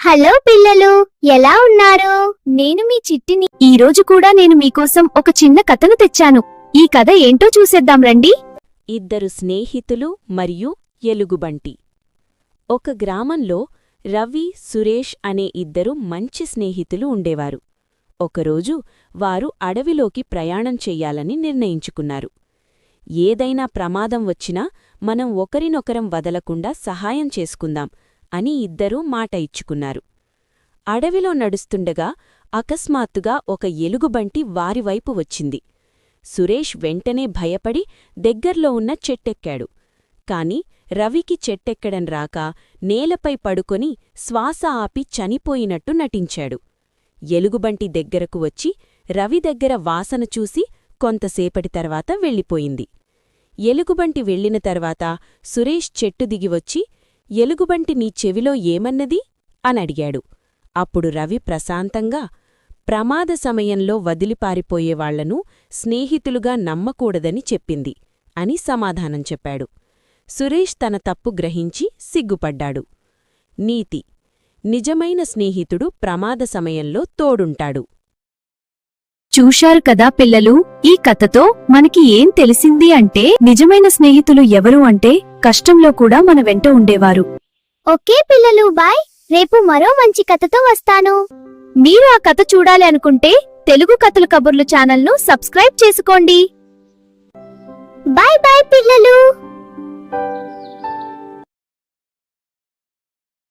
Hello పిల్లలు, ఎలా ఉన్నారు? నేను మీ చిట్టిని. ఈ రోజు కూడా నేను మీకోసం ఒక చిన్న కథను తెచ్చాను. ఈ కథ ఏంటో చూసేద్దాం రండి. ఇద్దరు స్నేహితులు మరియు ఎలుగుబంటి. ఒక గ్రామంలో రవి, సురేష్ అనే ఇద్దరు మంచి స్నేహితులు ఉండేవారు. ఒకరోజు వారు అడవిలోకి ప్రయాణం చెయ్యాలని నిర్ణయించుకున్నారు. ఏదైనా ప్రమాదం వచ్చినా మనం ఒకరినొకరం వదలకుండా సహాయం చేసుకుందాం అని ఇద్దరూ మాట ఇచ్చుకున్నారు. అడవిలో నడుస్తుండగా అకస్మాత్తుగా ఒక ఎలుగుబంటి వారివైపు వచ్చింది. సురేష్ వెంటనే భయపడి దగ్గర్లో ఉన్న చెట్టెక్కాడు. కాని రవికి చెట్టెక్కడం రాక నేలపై పడుకొని శ్వాస ఆపి చనిపోయినట్టు నటించాడు. ఎలుగుబంటి దగ్గరకు వచ్చి రవి దగ్గర వాసన చూసి కొంతసేపటి తర్వాత వెళ్ళిపోయింది. ఎలుగుబంటి వెళ్లిన తర్వాత సురేష్ చెట్టు దిగివచ్చి, ఎలుగుబంటి నీ చెవిలో ఏమన్నది అనడిగాడు. అప్పుడు రవి ప్రశాంతంగా, ప్రమాద సమయంలో వదిలిపారిపోయేవాళ్లను స్నేహితులుగా నమ్మకూడదని చెప్పింది అని సమాధానం చెప్పాడు. సురేష్ తన తప్పు గ్రహించి సిగ్గుపడ్డాడు. నీతి: నిజమైన స్నేహితుడు ప్రమాద సమయంలో తోడుంటాడు. చూశారు కదా పిల్లలు, ఈ కథతో మనకి ఏం తెలిసింది అంటే నిజమైన స్నేహితులు ఎవరు అంటే కష్టంలో కూడా మన వెంట ఉండేవారు. ఓకే పిల్లలు, బాయ్. రేపు మరో మంచి కథతో వస్తాను. మీరు ఆ కథ చూడాలి అనుకుంటే తెలుగు కథలు కబుర్లు ఛానల్ను సబ్స్క్రైబ్ చేసుకోండి. బాయ్ బాయ్ పిల్లలు.